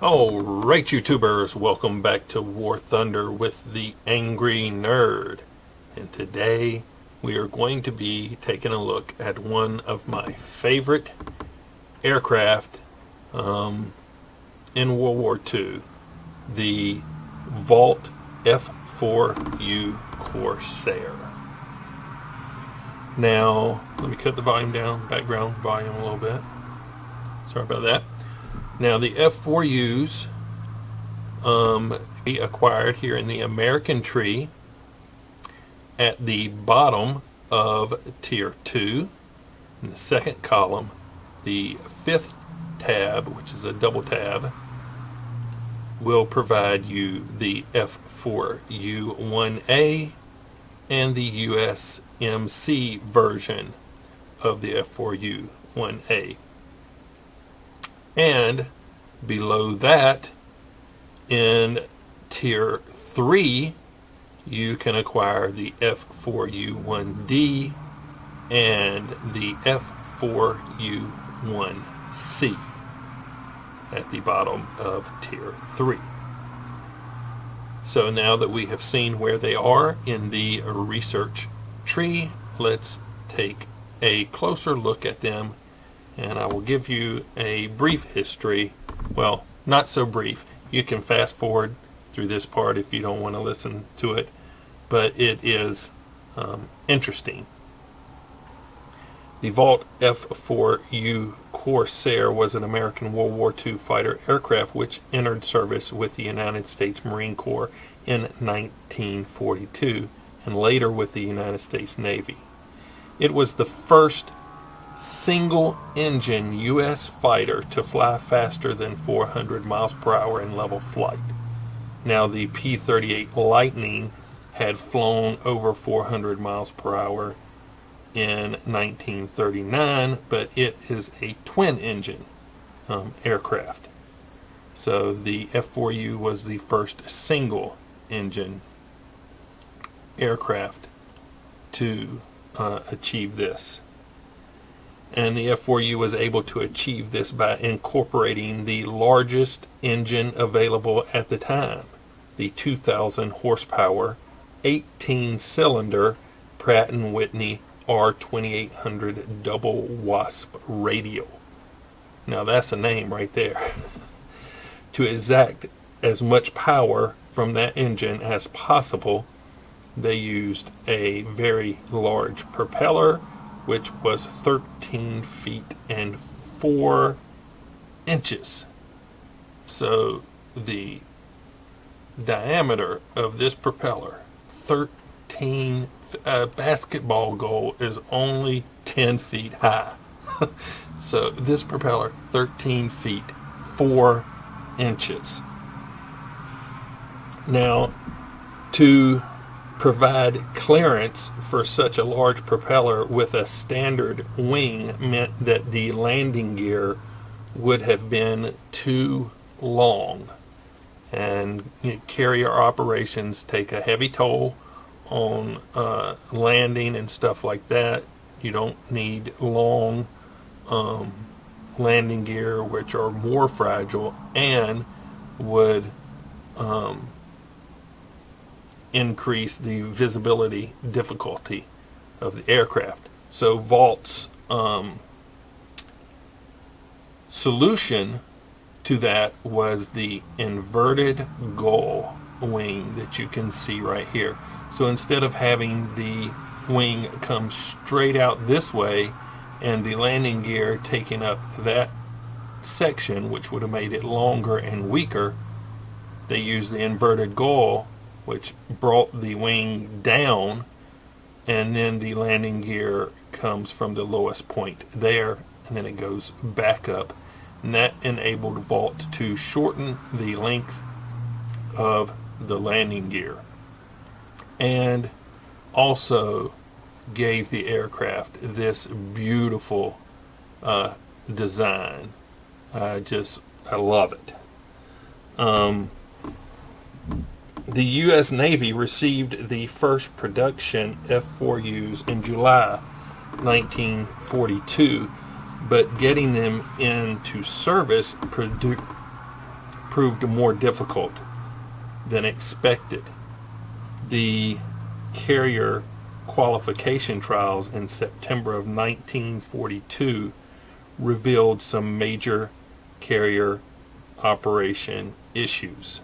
Alright, YouTubers, welcome back to War Thunder with the Angry Nerd. And today we are going to be taking a look at one of my favorite aircraft in World War II, the Vought F4U Corsair. Now, let me cut the volume down, background volume a little bit. Sorry about that. Now, the F4Us be acquired here in the American tree at the bottom of Tier 2. In the second column, the fifth tab, which is a double tab, will provide you the F4U-1A and the USMC version of the F4U-1A. And below that, in Tier 3, you can acquire the F4U-1D and the F4U-1C at the bottom of Tier 3. So now that we have seen where they are in the research tree, let's take a closer look at them, and I will give you a brief history. Well, not so brief. You can fast forward through this part if you don't want to listen to it, but it is interesting. The Vought F4U Corsair was an American World War II fighter aircraft which entered service with the United States Marine Corps in 1942 and later with the United States Navy. It was the first single-engine U.S. fighter to fly faster than 400 miles per hour in level flight. Now, the P-38 Lightning had flown over 400 miles per hour in 1939, but it is a twin-engine aircraft. So the F4U was the first single-engine aircraft to achieve this. And the F4U was able to achieve this by incorporating the largest engine available at the time, the 2,000 horsepower, 18-cylinder Pratt & Whitney R2800 double wasp radial. Now that's a name right there. To exact as much power from that engine as possible, they used a very large propeller, which was 13 feet and 4 inches. So the diameter of this propeller, 13, basketball goal is only 10 feet high. So this propeller, 13 feet, 4 inches. Now, to provide clearance for such a large propeller with a standard wing meant that the landing gear would have been too long, and carrier operations take a heavy toll on landing and stuff like that. You don't need long landing gear, which are more fragile and would increase the visibility difficulty of the aircraft. So Vaught's solution to that was the inverted gull wing that you can see right here. So instead of having the wing come straight out this way and the landing gear taking up that section, which would have made it longer and weaker, they used the inverted gull, which brought the wing down, and then the landing gear comes from the lowest point there, and then it goes back up. And that enabled Vought to shorten the length of the landing gear, and also gave the aircraft this beautiful design. I love it. The U.S. Navy received the first production F4Us in July 1942, but getting them into service proved more difficult than expected. The carrier qualification trials in September of 1942 revealed some major carrier operation issues.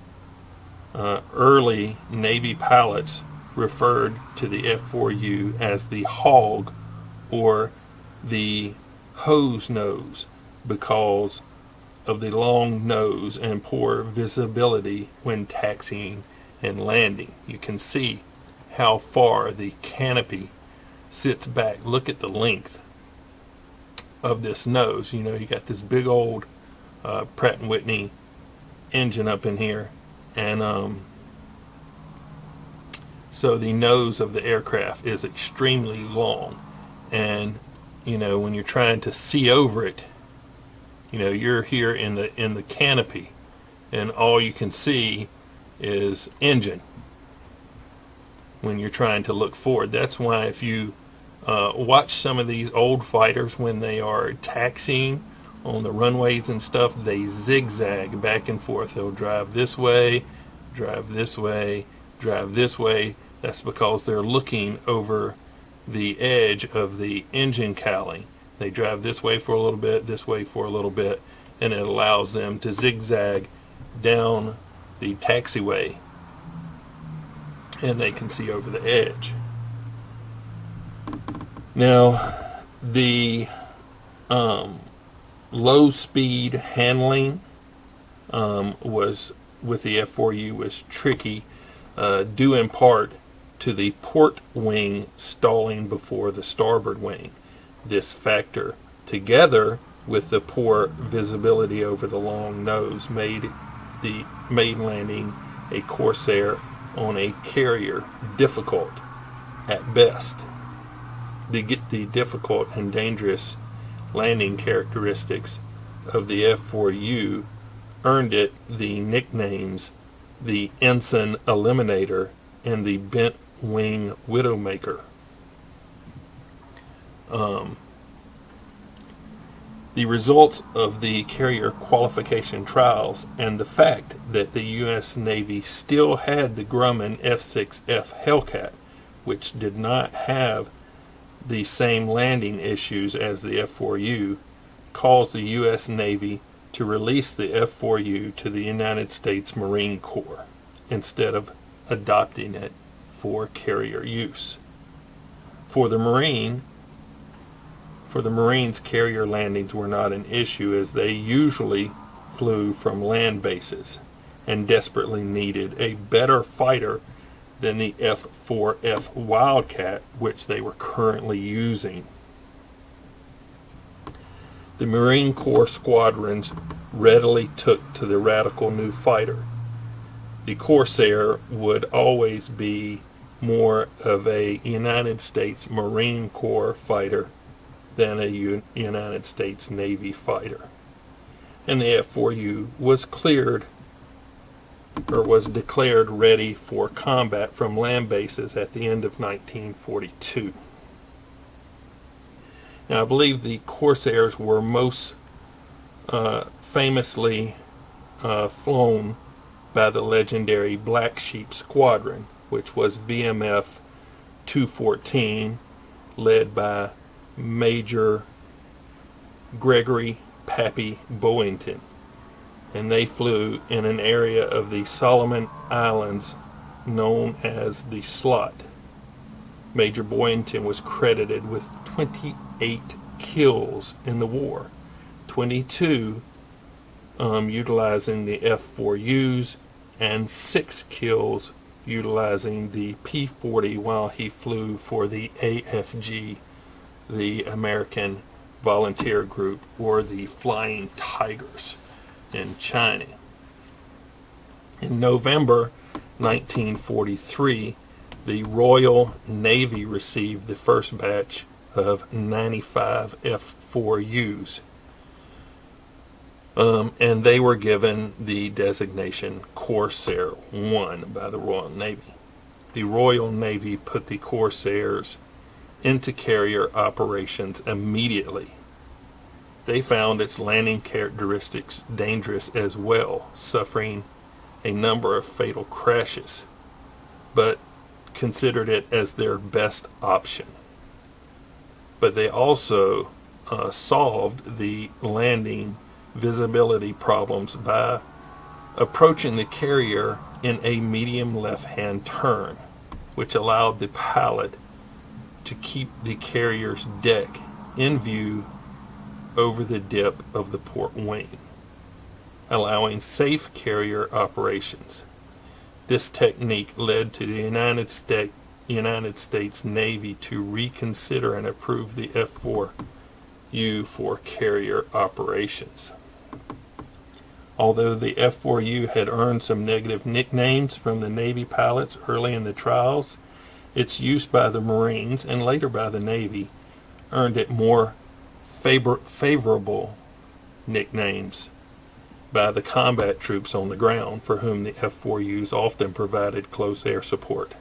Early Navy pilots referred to the F4U as the hog or the hose nose because of the long nose and poor visibility when taxiing and landing. You can see how far the canopy sits back. Look at the length of this nose. You know, you got this big old Pratt & Whitney engine up in here, and so the nose of the aircraft is extremely long, and you know, when you're trying to see over it, you know, you're here in the canopy, and all you can see is engine when you're trying to look forward. That's why if you watch some of these old fighters when they are taxiing on the runways and stuff, they zigzag back and forth. They'll drive this way, drive this way, drive this way. That's because they're looking over the edge of the engine cowling. They drive this way for a little bit, this way for a little bit, and it allows them to zigzag down the taxiway, and they can see over the edge. Now, the low speed handling was with the F4U was tricky, due in part to the port wing stalling before the starboard wing. This factor, together with the poor visibility over the long nose, made landing a Corsair on a carrier difficult at best. The difficult and dangerous landing characteristics of the F4U earned it the nicknames the Ensign Eliminator and the Bent Wing Widowmaker. The results of the carrier qualification trials and the fact that the U.S. Navy still had the Grumman F6F Hellcat, which did not have the same landing issues as the F4U, caused the U.S. Navy to release the F4U to the United States Marine Corps instead of adopting it for carrier use. For the Marines, carrier landings were not an issue, as they usually flew from land bases and desperately needed a better fighter than the F4F Wildcat, which they were currently using. The Marine Corps squadrons readily took to the radical new fighter. The Corsair would always be more of a United States Marine Corps fighter than a United States Navy fighter. And the F4U was declared ready for combat from land bases at the end of 1942. Now, I believe the Corsairs were most famously flown by the legendary Black Sheep Squadron, which was VMF 214, led by Major Gregory Pappy Boyington, and they flew in an area of the Solomon Islands known as the Slot. Major Boyington was credited with 28 kills in the war, 22 utilizing the F4Us, and 6 kills utilizing the P-40 while he flew for the AFG, the American Volunteer Group, or the Flying Tigers in China. In November 1943, the Royal Navy received the first batch of 95 F4Us, and they were given the designation Corsair 1 by the Royal Navy. The Royal Navy put the Corsairs into carrier operations immediately. they found its landing characteristics dangerous as well, suffering a number of fatal crashes, but considered it as their best option. But they also solved the landing visibility problems by approaching the carrier in a medium left-hand turn, which allowed the pilot to keep the carrier's deck in view over the dip of the port wing, allowing safe carrier operations. This technique led to the United States Navy to reconsider and approve the F4U for carrier operations. Although the F4U had earned some negative nicknames from the Navy pilots early in the trials, its use by the Marines and later by the Navy earned it more favorable nicknames by the combat troops on the ground, for whom the F4Us often provided close air support.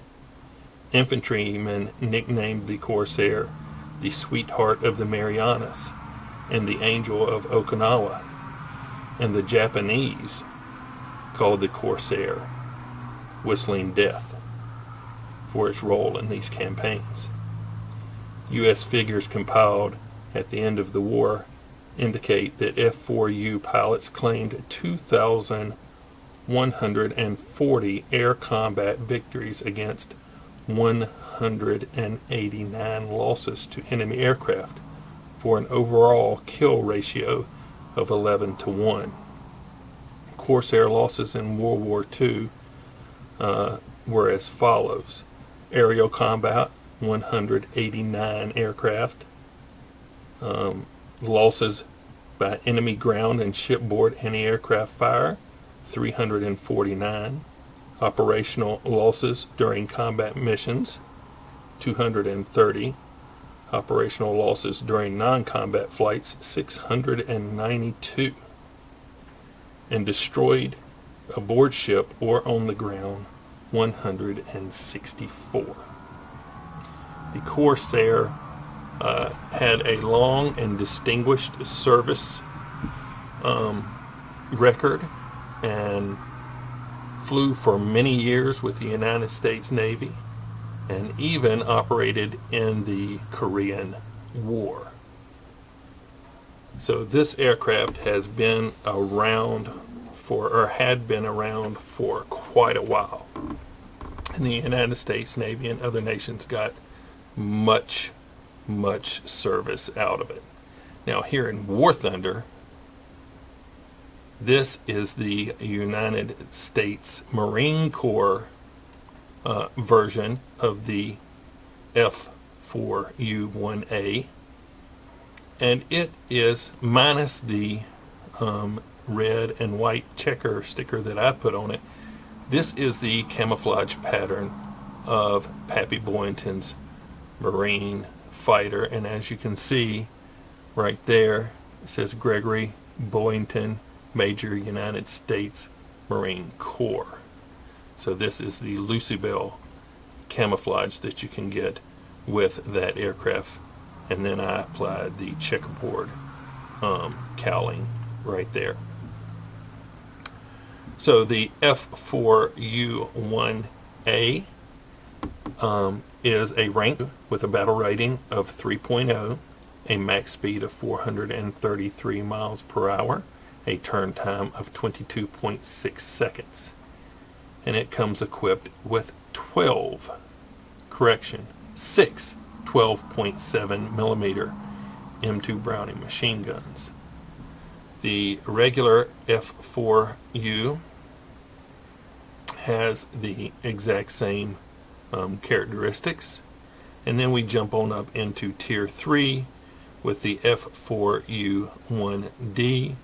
Infantrymen nicknamed the Corsair the Sweetheart of the Marianas and the Angel of Okinawa, and the Japanese called the Corsair Whistling Death for its role in these campaigns. U.S. figures compiled at the end of the war indicate that F4U pilots claimed 2,140 air combat victories against 189 losses to enemy aircraft, for an overall kill ratio of 11-1. Corsair losses in World War II were as follows: aerial combat, 189 aircraft. Losses by enemy ground and shipboard anti-aircraft fire, 349. Operational losses during combat missions, 230. Operational losses during non-combat flights, 692. And destroyed aboard ship or on the ground, 164. The Corsair had a long and distinguished service record and flew for many years with the United States Navy and even operated in the Korean War. So this aircraft has been around had been around for quite a while. And the United States Navy and other nations got much service out of it. Now here in War Thunder, this is the United States Marine Corps version of the F4U-1A, and it is minus the red and white checker sticker that I put on it. This is the camouflage pattern of Pappy Boyington's Marine fighter, and as you can see right there, it says Gregory Boyington, Major, United States Marine Corps. So this is the Lucibel camouflage that you can get with that aircraft, and then I applied the checkerboard cowling right there. So the F4U-1A is a rank with a battle rating of 3.0, a max speed of 433 miles per hour, a turn time of 22.6 seconds. And it comes equipped with 6 12.7 millimeter M2 Browning machine guns. The regular F4U has the exact same characteristics, and then we jump on up into tier 3 with the F4U-1D,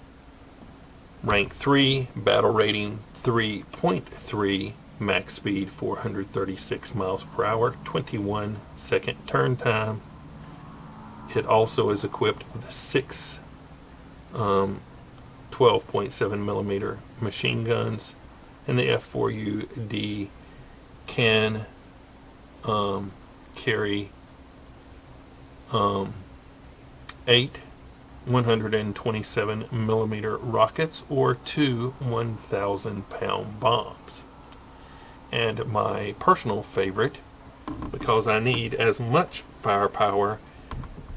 rank 3, battle rating 3.3, max speed 436 miles per hour, 21 second turn time. It also is equipped with 6 12.7 millimeter machine guns, and the F4U-D can carry 8 127 millimeter rockets or 2 1,000-pound bombs. And my personal favorite, because I need as much firepower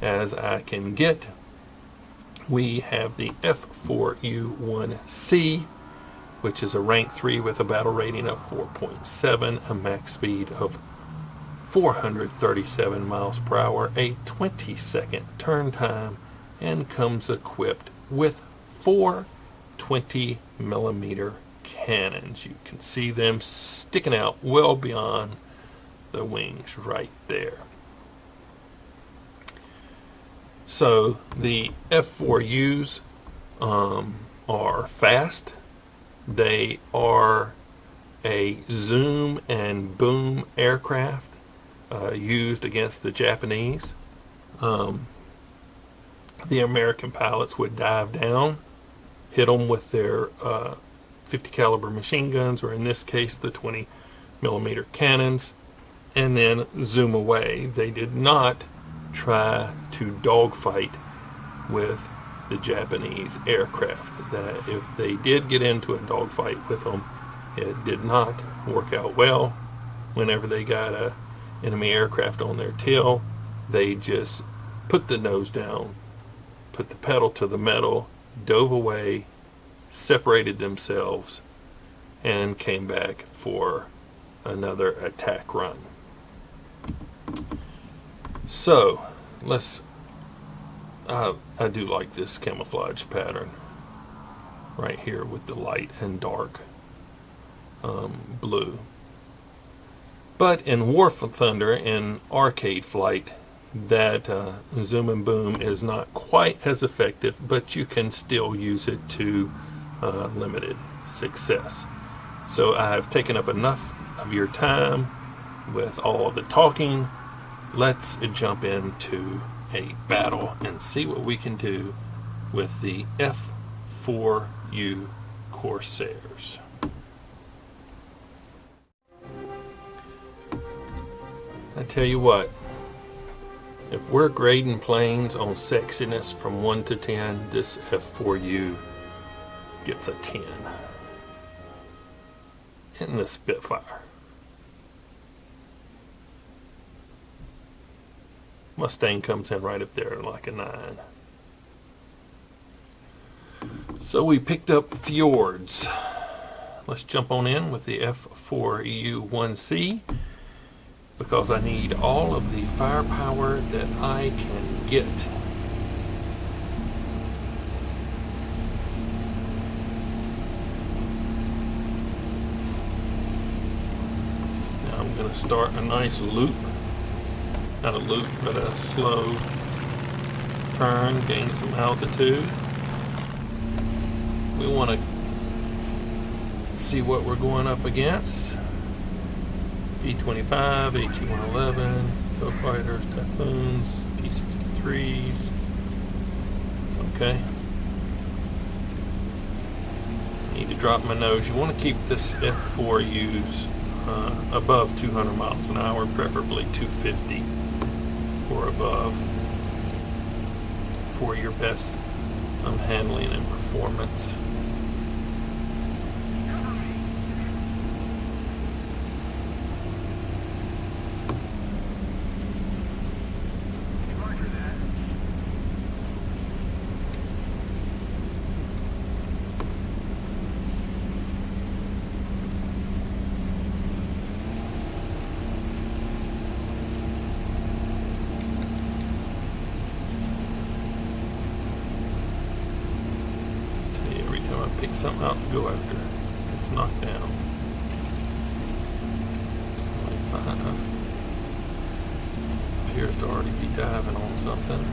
as I can get, we have the F4U-1C, which is a rank 3 with a battle rating of 4.7, a max speed of 437 miles per hour, a 20-second turn time, and comes equipped with 4 20 millimeter cannons. You can see them sticking out well beyond the wings right there. So the F4Us are fast. They are a zoom and boom aircraft used against the Japanese. The American pilots would dive down, hit them with their 50 caliber machine guns, or in this case the 20 millimeter cannons, and then zoom away. They did not try to dogfight with the Japanese aircraft. That if they did get into a dogfight with them, it did not work out well. Whenever they got a enemy aircraft on their tail, they just put the nose down, put the pedal to the metal, dove away, separated themselves, and came back for another attack run. So let's I do like this camouflage pattern right here with the light and dark blue. But in War for Thunder and Arcade Flight, that zoom and boom is not quite as effective, but you can still use it to limited success. So I have taken up enough of your time with all the talking. Let's jump into a battle and see what we can do with the F4U Corsairs. I tell you what, if we're grading planes on sexiness from 1 to 10, this F4U gets a 10. And the Spitfire. Mustang comes in right up there like a 9. So we picked up Fjords. Let's jump on in with the F4U-1C, because I need all of the firepower that I can get. Now I'm going to start a nice loop. Not a loop, but a slow turn, gain some altitude. We want to see what we're going up against. B-25, HE-111, Go Fighters, Typhoons, P-63s. Okay. Need to drop my nose. You want to keep this F4U's above 200 miles an hour, preferably 250 or above, for your best handling and performance. Pick something out to go after. It's knocked down. 25. Appears to already be diving on something.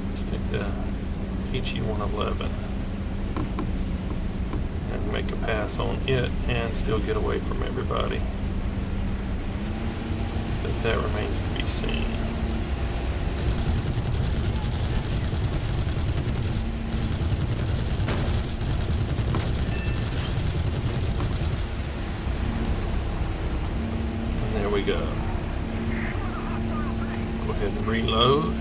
Let's take the HE-111 and make a pass on it and still get away from everybody. But that remains to be seen. There we go. Go ahead Reload.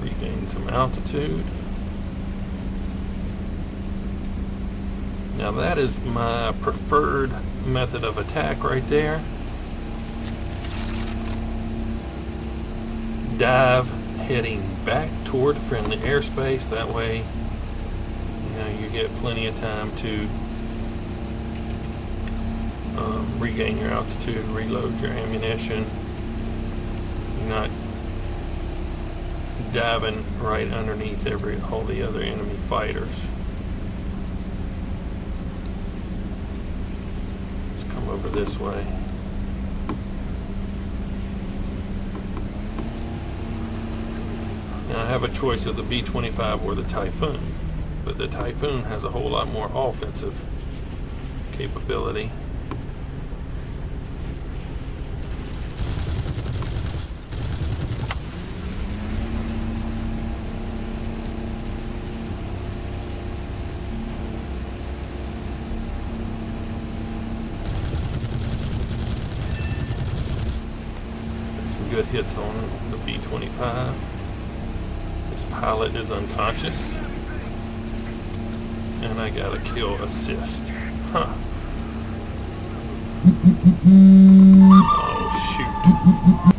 Regain some altitude. Now that is my preferred method of attack right there. Dive heading back toward friendly airspace. That way, you get plenty of time to regain your altitude, reload your ammunition. You're not diving right underneath all the other enemy fighters. Let's come over this way. Now I have a choice of the B-25 or the Typhoon, but the Typhoon has a whole lot more offensive capability. Good hits on the B-25. This pilot is unconscious, and I got a kill assist. Huh. Oh shoot.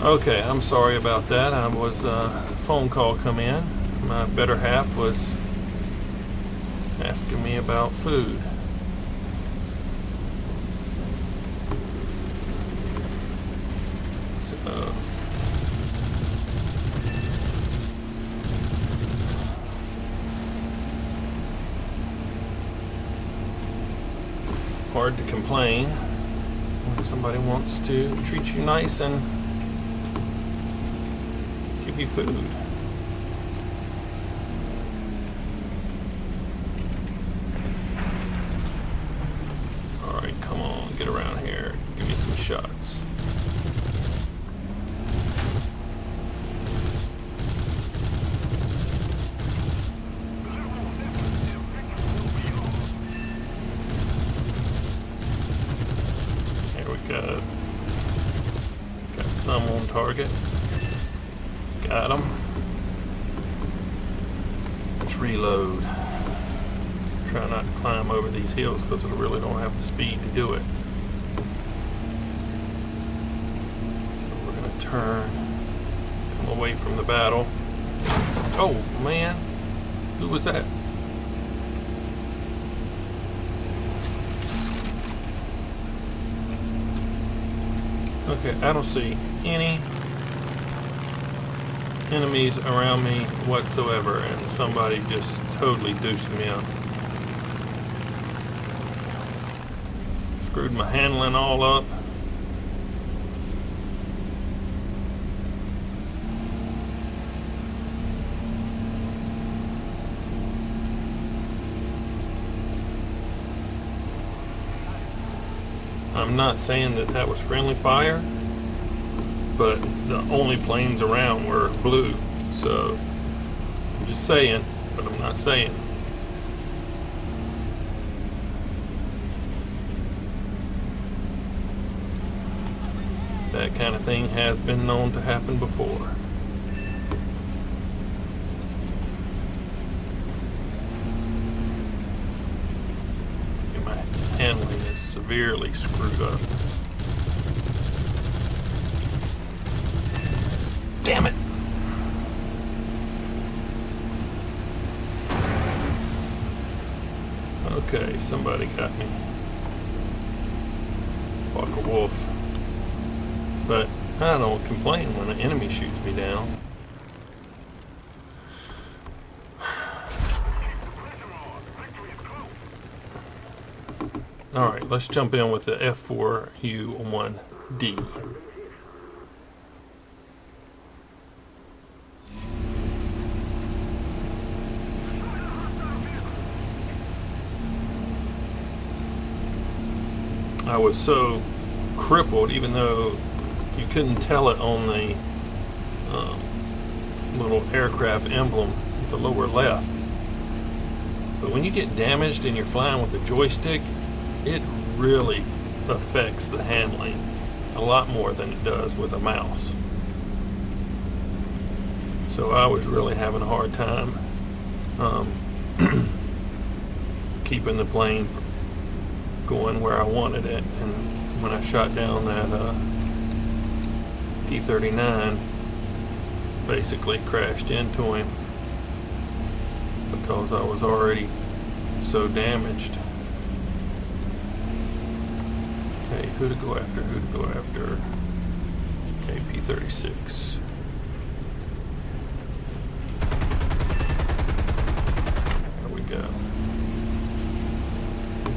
Okay, I'm sorry about that. I was a phone call come in. My better half was asking me about food. So hard to complain when somebody wants to treat you nice and give you food. Alright, come on, get around here. Give me some shots. Here we go. Got some on target. Got him. Let's reload. Try not to climb over these hills because I really don't have the speed to do it. So we're going to turn, come away from the battle. Oh man, who was that? Okay, I don't see any enemies around me whatsoever, and somebody just totally deuced me up. Screwed my handling all up. I'm not saying that that was friendly fire, but the only planes around were blue, so I'm just saying, but I'm not saying. That kind of thing has been known to happen before. And my handling is severely screwed up. Damn it! Okay, somebody got me. Like a wolf. But I don't complain when an enemy shoots me down. Alright, let's jump in with the F4U-1D. I was so crippled, even though you couldn't tell it on the little aircraft emblem at the lower left. But when you get damaged and you're flying with a joystick, it really affects the handling a lot more than it does with a mouse. So I was really having a hard time keeping the plane going where I wanted it, and when I shot down that P-39, basically crashed into him because I was already so damaged. Okay, who to go after, who to go after? Okay, P-36. There we go.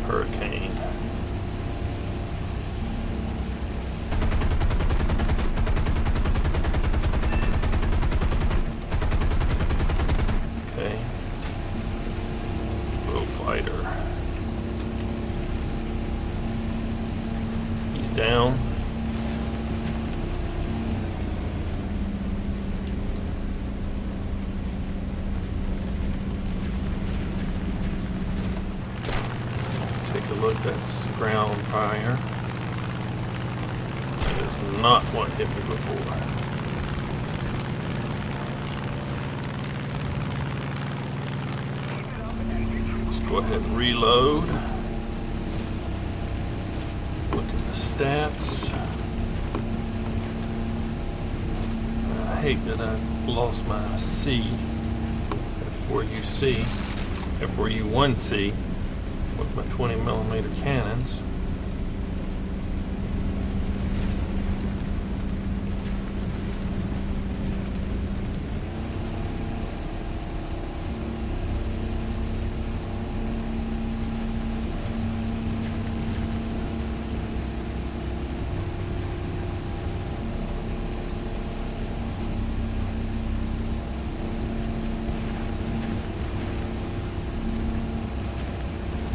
Hurricane. Okay. Fighter. He's down. Take a look, that's ground fire. That is not what hit me before. Go ahead and reload. Look at the stats. I hate that I lost my C, F4U-C, F4U-1C with my 20mm cannons.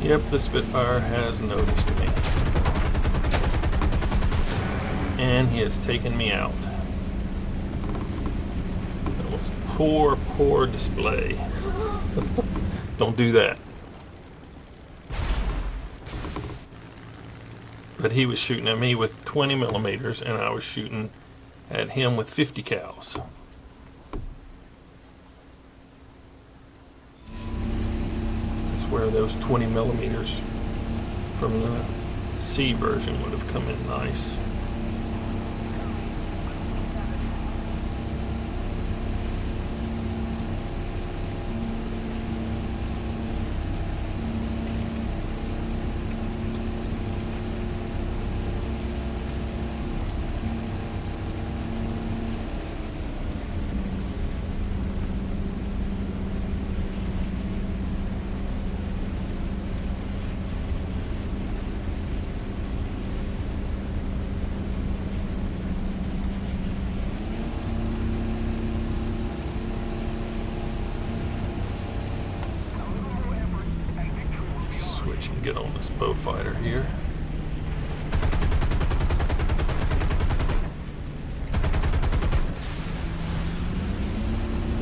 Yep, the Spitfire has noticed me. And he has taken me out. That was poor, poor display. Don't do that. But he was shooting at me with 20mm and I was shooting at him with 50 cals. Where those 20mm from the C version would have come in nice. Switch and get on this bow fighter here.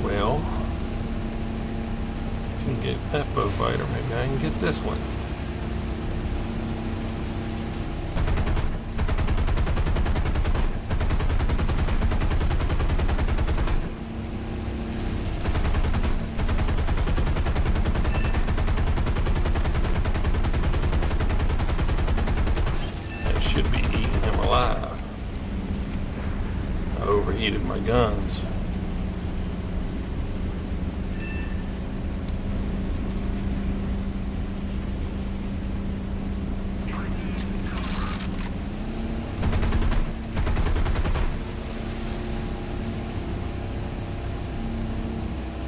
Well, I can get that bow fighter, maybe I can get this one. needed my guns.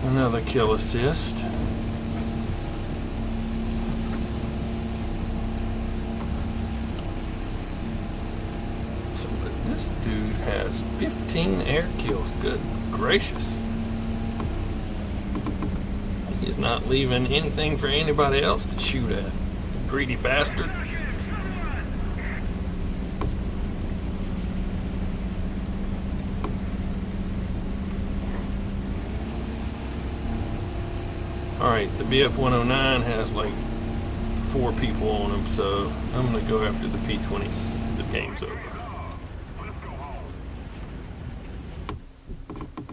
Another kill assist. So this dude has 15 air kills. Good gracious. He's not leaving anything for anybody else to shoot at. Greedy bastard. Alright, the BF-109 has like 4 people on him, so I'm going to go after the P-20s. The game's over.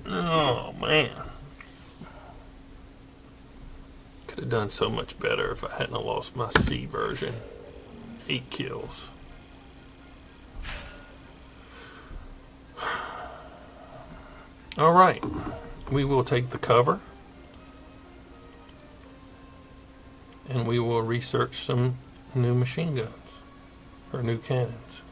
Oh, man. Could have done so much better if I hadn't lost my C version. 8 kills. Alright, we will take the cover. And we will research some new machine guns, or new cannons.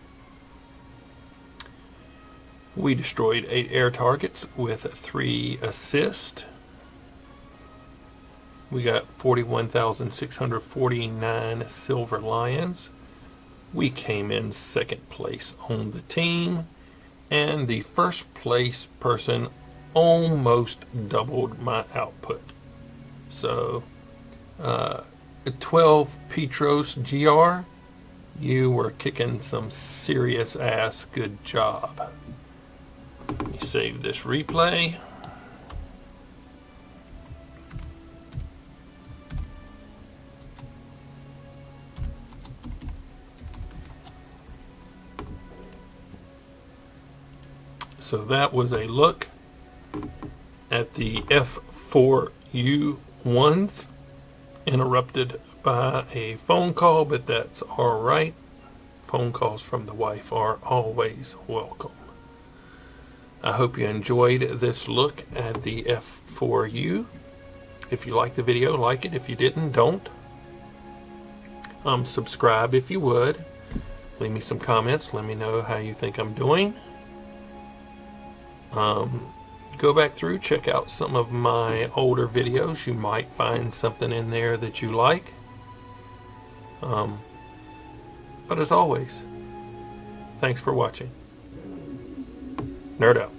We destroyed 8 air targets with 3 assists. We got 41,649 silver lions. We came in 2nd place on the team, and the 1st place person almost doubled my output. So 12 Petros GR, you were kicking some serious ass. Good job. Let me save this replay. So that was a look at the F4U-1s. Interrupted by a phone call, but that's all right. Phone calls from the wife are always welcome. I hope you enjoyed this look at the F4U. If you liked the video, like it. If you didn't, don't. Subscribe if you would. Leave me some comments. Let me know how you think I'm doing. Go back through, check out some of my older videos. You might find something in there that you like. But as always, thanks for watching. Nerd out.